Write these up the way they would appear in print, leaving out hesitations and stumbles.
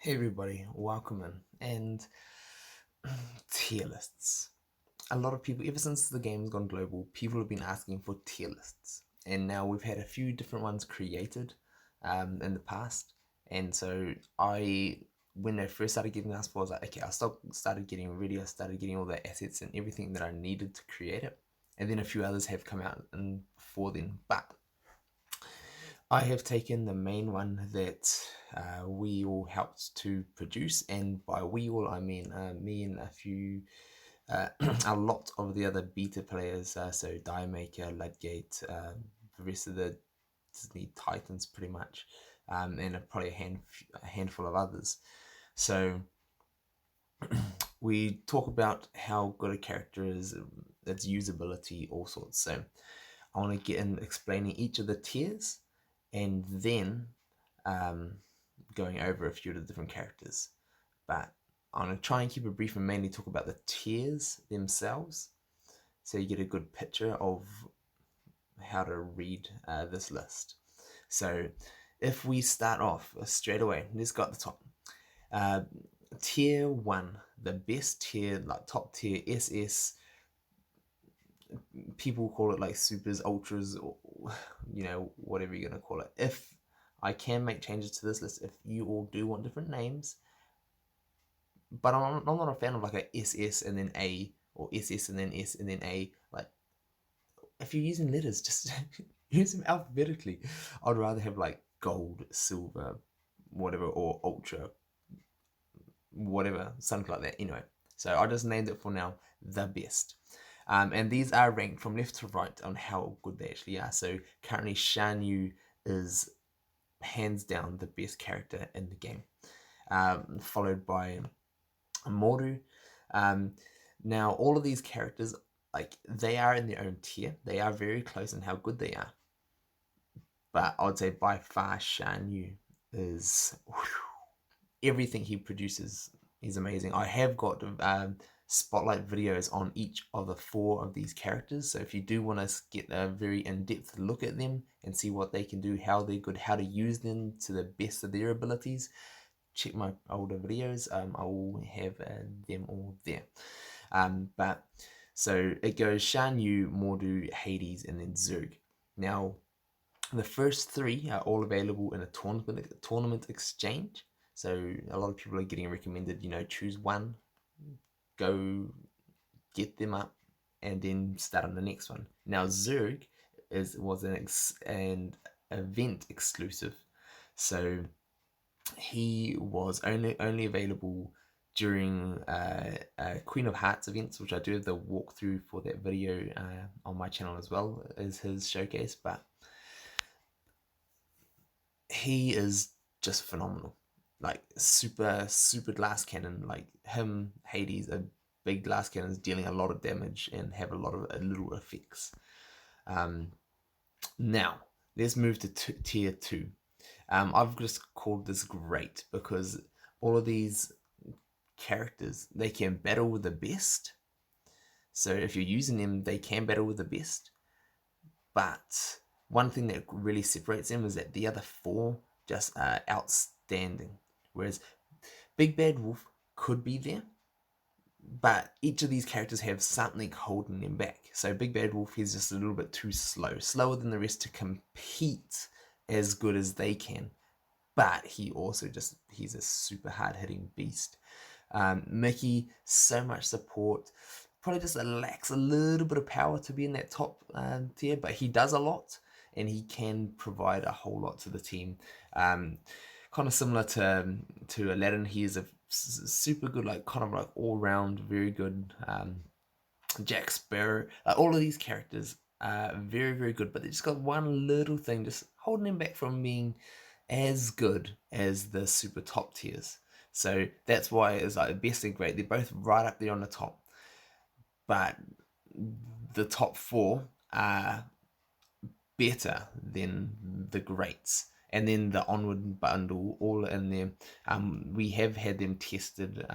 Hey everybody, welcome in. And tier lists. A lot of people, ever since the game's gone global, people have been asking for tier lists. And now we've had a few different ones created in the past. And so when I first started getting asked for, I was like, okay, started getting ready. I started getting all the assets and everything that I needed to create it. And then a few others have come out before then. But I have taken the main one that we all helped to produce, and by we all I mean me and a few, a lot of the other beta players. So Diemaker, Ludgate, the rest of the Disney Titans, pretty much, and probably a handful of others. So we talk about how good a character is, its usability, all sorts. So I want to get in explaining each of the tiers, and then um, going over a few of the different characters. But I'm going to try and keep it brief and mainly talk about the tiers themselves, so you get a good picture of how to read this list. So if we start off straight away, let's go at the top. Tier 1, the best tier, like top tier, SS. People call it like supers, ultras, or whatever you're gonna call it. If I can make changes to this list, if you all do want different names, but I'm not a fan of like a SS and then A, or SS and then S and then A. Like, if you're using letters, just use them alphabetically. I'd rather have like gold, silver, whatever, or ultra, whatever, something like that. Anyway, so I just named it for now the best. And these are ranked from left to right on how good they actually are. So currently Shan is hands down the best character in the game, followed by Mordu. Now all of these characters, like, they are in their own tier. They are very close in how good they are. But I would say by far Shan is everything he produces is amazing. I have got spotlight videos on each of the 4 of these characters, so if you do want to get a very in-depth look at them and see what they can do, how they're good, how to use them to the best of their abilities, check my older videos. I will have them all there. But so it goes Shan Yu, Mordu, Hades, and then Zurg. Now the first 3 are all available in a tournament exchange. So a lot of people are getting recommended, choose one, go get them up, and then start on the next one. Now Zurg was an event exclusive, so he was only available during Queen of Hearts events, which I do have the walkthrough for that video on my channel as well as his showcase. But he is just phenomenal. Like, super glass cannon. Like him, Hades, are big glass cannons dealing a lot of damage and have a lot of little effects. Now let's move to tier 2. I've just called this great because all of these characters, they can battle with the best. So if you're using them, they can battle with the best. But one thing that really separates them is that the other 4 just are outstanding. Whereas Big Bad Wolf could be there, but each of these characters have something holding them back. So Big Bad Wolf is just a little bit too slower than the rest to compete as good as they can. But he's a super hard-hitting beast. Mickey, so much support. Probably just lacks a little bit of power to be in that top tier, but he does a lot, and he can provide a whole lot to the team. Kind of similar to Aladdin, he is a super good, like, kind of like all-round, very good Jack Sparrow. All of these characters are very, very good, but they just got one little thing just holding them back from being as good as the super top tiers. So that's why it's like best and great. They're both right up there on the top. But the top 4 are better than the greats. And then the onward bundle, all in there. We have had them tested,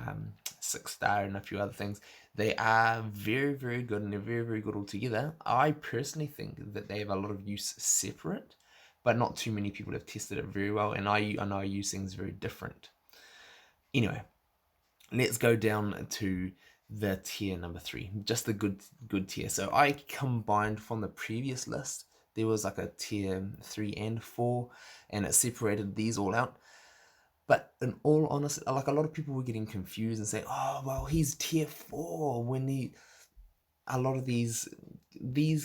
6-star and a few other things. They are very, very good, and they're very, very good altogether. I personally think that they have a lot of use separate, but not too many people have tested it very well, and I know I use things very different. Anyway, let's go down to the tier number 3, just the good tier. So I combined from the previous list. There was like a tier 3 and 4, and it separated these all out. But in all honesty, like a lot of people were getting confused and say, "Oh, well, he's tier 4." When a lot of these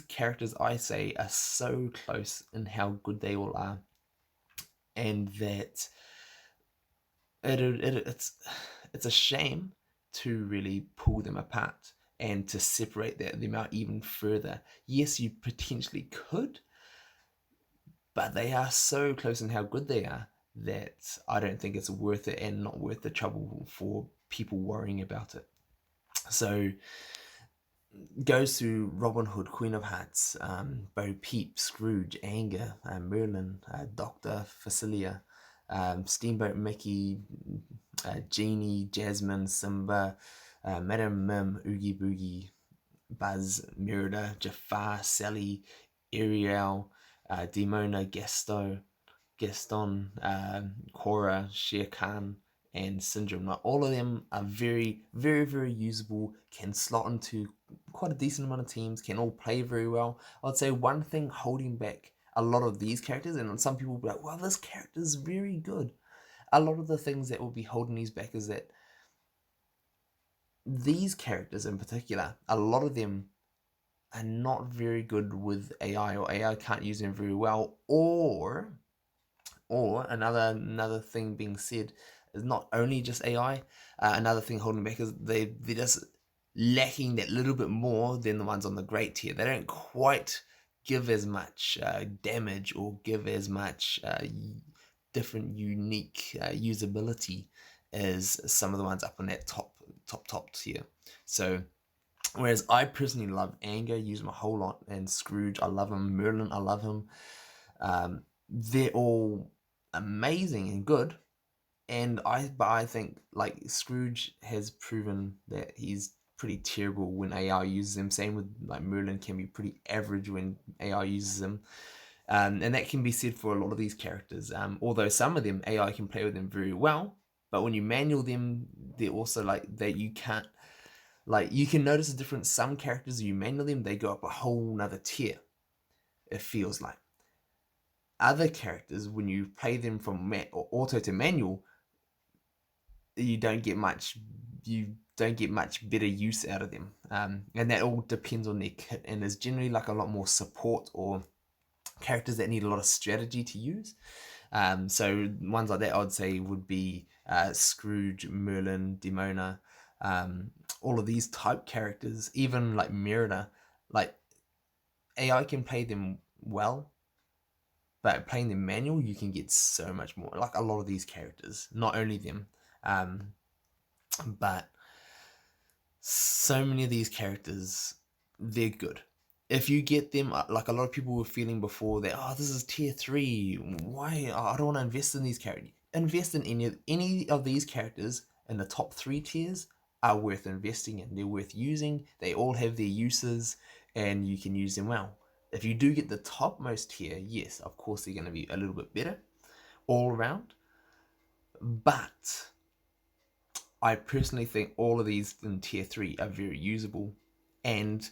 characters, I say, are so close in how good they all are, and that it's a shame to really pull them apart and to separate them out even further. Yes, you potentially could, but they are so close in how good they are that I don't think it's worth it, and not worth the trouble for people worrying about it. So goes to Robin Hood, Queen of Hearts, Bo Peep, Scrooge, Anger, Merlin, Doctor Facilia, Steamboat Mickey, Genie, Jasmine, Simba, Madame Mim, Oogie Boogie, Buzz, Merida, Jafar, Sally, Ariel, Demona, Gaston, Korra, Shere Khan, and Syndrome. Now, all of them are very, very, very usable, can slot into quite a decent amount of teams, can all play very well. I'd say one thing holding back a lot of these characters, and some people will be like, well, this character is very good. A lot of the things that will be holding these back is that these characters in particular, a lot of them are not very good with AI, or AI can't use them very well, or another thing being said is not only just AI. Another thing holding back is they're just lacking that little bit more than the ones on the great tier. They don't quite give as much damage, or give as much different unique usability as some of the ones up on that top tier. So whereas I personally love Anger, use him a whole lot, and Scrooge, I love him. Merlin, I love him. They're all amazing and good, and I think like Scrooge has proven that he's pretty terrible when AI uses him. Same with like Merlin, can be pretty average when AI uses him. And that can be said for a lot of these characters. Although some of them AI can play with them very well, but when you manual them, they're also like that you can't, like you can notice a difference. Some characters, you manual them, they go up a whole nother tier. It feels like other characters, when you play them from auto to manual, you don't get much better use out of them, and that all depends on their kit, and there's generally like a lot more support or characters that need a lot of strategy to use. So ones like that I'd say would be Scrooge, Merlin, Demona, all of these type characters, even like Merida. Like AI can play them well, but playing them manual, you can get so much more. Like a lot of these characters, not only them, but so many of these characters, they're good. If you get them, like a lot of people were feeling before that, oh, this is tier 3. Why? Oh, I don't want to invest in these characters. Invest in any of these characters in the top 3 tiers are worth investing in. They're worth using. They all have their uses, and you can use them well. If you do get the topmost tier, yes, of course they're going to be a little bit better all around. But I personally think all of these in tier 3 are very usable, and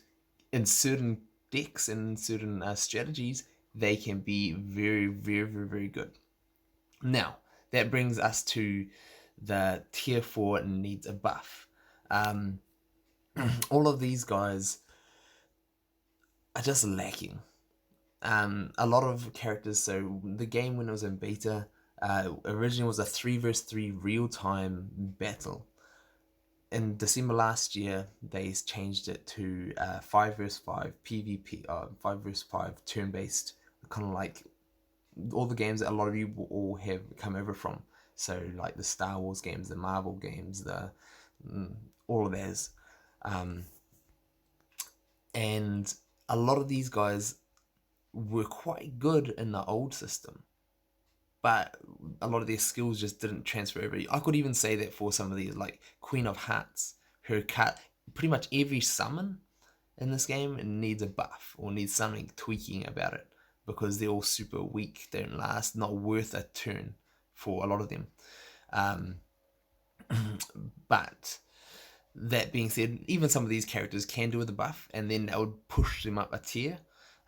in certain decks and certain strategies, they can be very, very, very, very good. Now, that brings us to the tier 4 needs a buff. All of these guys are just lacking. A lot of characters, so the game when it was in beta, originally was a 3 versus 3 real-time battle. In December last year, they changed it to 5 versus 5 PvP, 5 versus 5 turn-based, kind of like all the games that a lot of you will all have come over from. So like the Star Wars games, the Marvel games, all of those. And a lot of these guys were quite good in the old system, but a lot of their skills just didn't transfer over. I could even say that for some of these, like Queen of Hearts, her cut, pretty much every summon in this game needs a buff or needs something tweaking about it, because they're all super weak, don't last, not worth a turn for a lot of them. But that being said, even some of these characters can do with a buff, and then that would push them up a tier.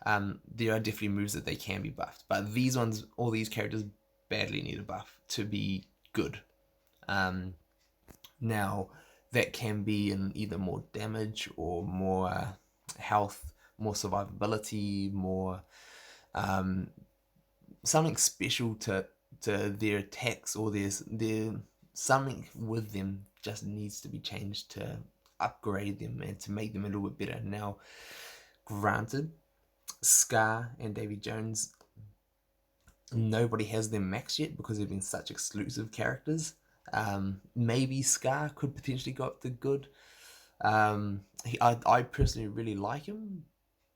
There are definitely moves that they can be buffed, but these ones, all these characters badly need a buff to be good. Now, that can be in either more damage or more health, more survivability, more something special to their attacks, or there's something with them just needs to be changed to upgrade them and to make them a little bit better. Now, granted, Scar and Davy Jones, nobody has them maxed yet because they've been such exclusive characters. Maybe Scar could potentially go up to good. I personally really like him,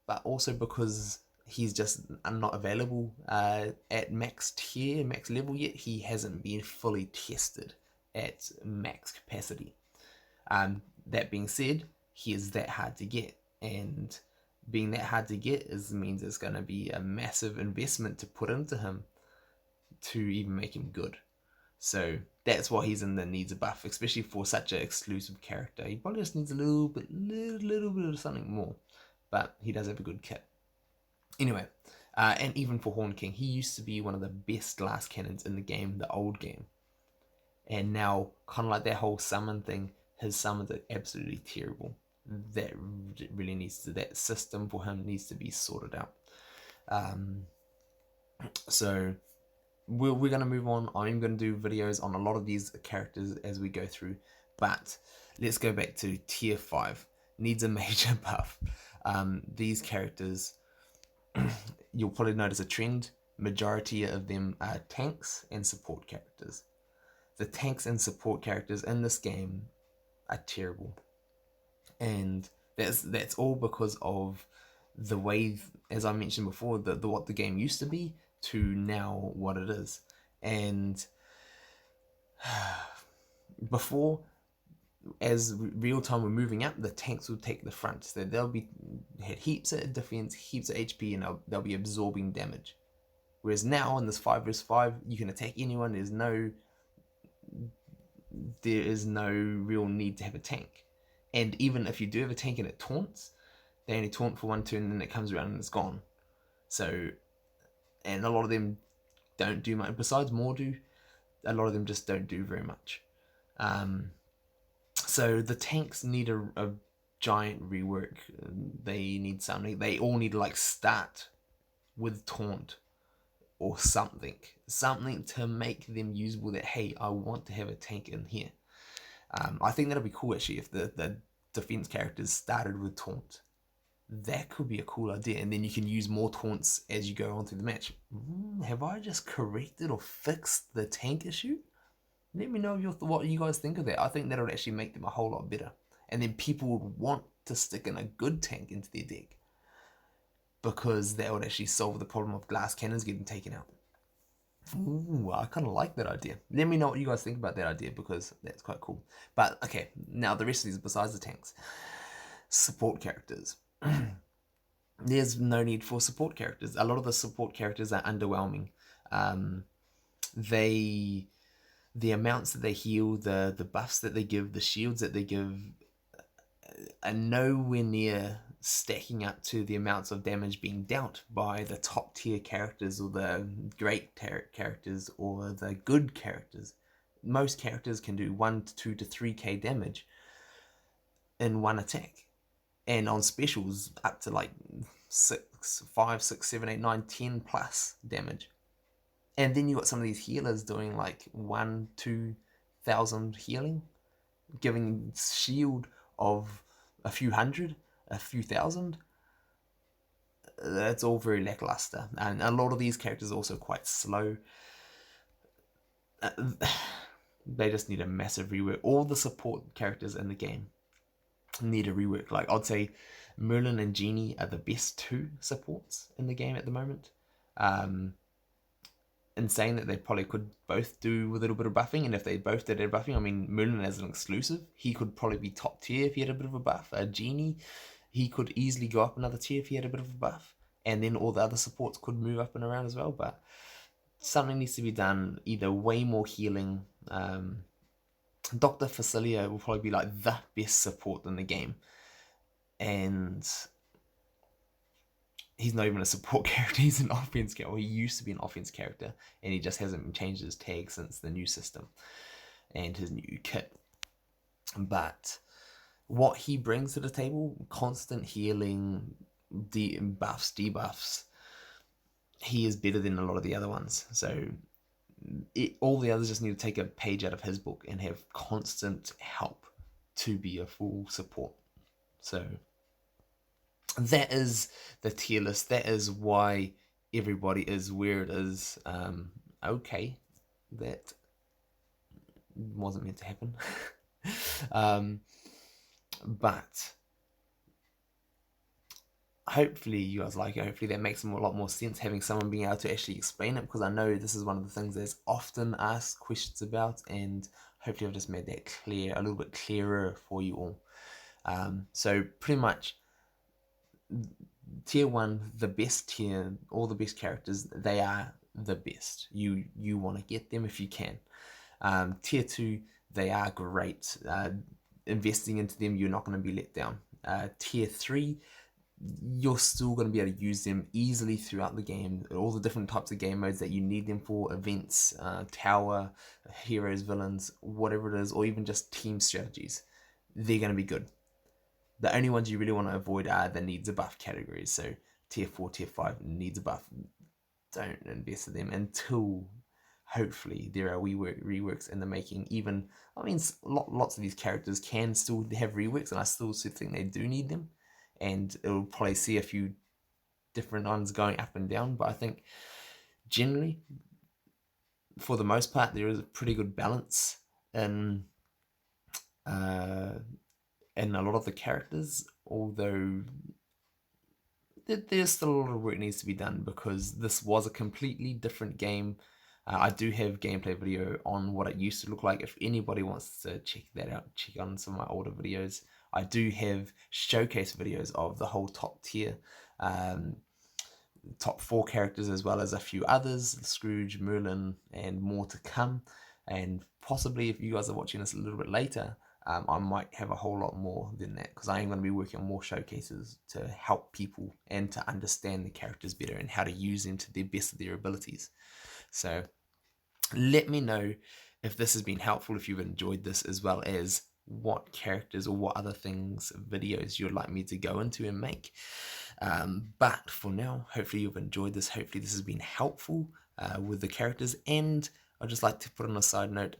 but also because he's just not available at max tier, max level yet. He hasn't been fully tested at max capacity. That being said, he is that hard to get, and being that hard to get means it's going to be a massive investment to put into him to even make him good. So that's why he's in the needs a buff, especially for such an exclusive character. He probably just needs a little bit of something more, but he does have a good kit. Anyway, and even for Horn King, he used to be one of the best glass cannons in the game, the old game. And now, kind of like that whole summon thing, his summons are absolutely terrible. That really needs to, that system for him needs to be sorted out. So we're going to move on. I'm going to do videos on a lot of these characters as we go through, but let's go back to tier 5. Needs a major buff. These characters, you'll probably notice a trend. Majority of them are tanks and support characters. The tanks and support characters in this game are terrible, and that's all because of the way, as I mentioned before, the what the game used to be to now what it is. And before, as real time we're moving up, the tanks will take the front, so they'll be had heaps of defense, heaps of HP, and they'll be absorbing damage. Whereas now in this 5 vs 5, you can attack anyone. There is no real need to have a tank. And even if you do have a tank and it taunts, they only taunt for 1 turn and then it comes around and it's gone. So, and a lot of them don't do much. Besides Mordu, a lot of them just don't do very much. So the tanks need a giant rework. They need something. They all need to like start with taunt or something to make them usable, that hey, I want to have a tank in here. I think that'll be cool actually if the defense characters started with taunt. That could be a cool idea, and then you can use more taunts as you go on through the match. Have I just corrected or fixed the tank issue? Let me know what you guys think of that. I think that would actually make them a whole lot better, and then people would want to stick in a good tank into their deck, because that would actually solve the problem of glass cannons getting taken out. Ooh, I kind of like that idea. Let me know what you guys think about that idea, because that's quite cool. But okay, now the rest of these, besides the tanks, support characters. There's no need for support characters. A lot of the support characters are underwhelming. The amounts that they heal, the buffs that they give, the shields that they give, are nowhere near stacking up to the amounts of damage being dealt by the top tier characters, or the great characters, or the good characters. Most characters can do 1 to 2 to 3k damage in one attack, and on specials up to like 5, 6, 7, 8, 9, 10 plus damage. And then you got some of these healers doing like 1,000-2,000 healing, giving shield of a few hundred, a few thousand. That's all very lackluster, and a lot of these characters are also quite slow. They just need a massive rework. All the support characters in the game need a rework. Like, I'd say Merlin and Genie are the best 2 supports in the game at the moment. In saying that, they probably could both do with a little bit of buffing, and if they both did a buffing, I mean, Merlin as an exclusive, he could probably be top tier if he had a bit of a buff. Genie, he could easily go up another tier if he had a bit of a buff, and then all the other supports could move up and around as well. But something needs to be done, either way more healing, Dr. Facilio will probably be like the best support in the game, and he's not even a support character, he's an offense character. Well, he used to be an offense character, and he just hasn't changed his tag since the new system and his new kit. But what he brings to the table, constant healing, buffs, debuffs, he is better than a lot of the other ones. So all the others just need to take a page out of his book and have constant help to be a full support. So that is the tier list. That is why everybody is where it is. Okay, that wasn't meant to happen. But hopefully you guys like it. Hopefully that makes a lot more sense, having someone being able to actually explain it, because I know this is one of the things that's often asked questions about, and hopefully I've just made that clear, a little bit clearer for you all. So pretty much tier 1, the best tier, all the best characters, they are the best. You want to get them if you can. Tier 2, they are great. Investing into them, you're not going to be let down. Tier 3, you're still going to be able to use them easily throughout the game. All the different types of game modes that you need them for, events, tower, heroes, villains, whatever it is, or even just team strategies, they're going to be good. The only ones you really want to avoid are the needs a buff categories. So tier 4, tier 5 needs a buff. Don't invest in them until hopefully there are reworks in the making. Even, I mean, lots of these characters can still have reworks, and I still think they do need them. And it'll probably see a few different ones going up and down. But I think generally, for the most part, there is a pretty good balance in a lot of the characters, although there's still a lot of work needs to be done, because this was a completely different game. I do have gameplay video on what it used to look like. If anybody wants to check that out, check on some of my older videos. I do have showcase videos of the whole top tier, top 4 characters, as well as a few others, Scrooge, Merlin, and more to come. And possibly if you guys are watching this a little bit later, I might have a whole lot more than that, because I am going to be working on more showcases to help people and to understand the characters better and how to use them to the best of their abilities. So let me know if this has been helpful, if you've enjoyed this, as well as what characters or what other things, videos you'd like me to go into and make. But for now, hopefully you've enjoyed this. Hopefully this has been helpful with the characters. And I'd just like to put on a side note,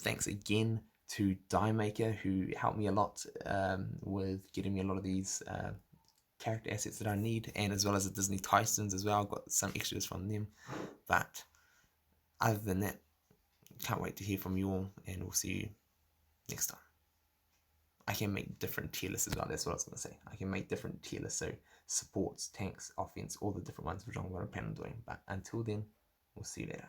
thanks again to Die Maker, who helped me a lot with getting me a lot of these character assets that I need, and as well as the Disney Titans as well. I've got some extras from them. But other than that, can't wait to hear from you all, and we'll see you next time. I can make different tier lists as well. That's what I was going to say. I can make different tier lists, so supports, tanks, offense, all the different ones, which I'm going to plan on doing. But until then, we'll see you later.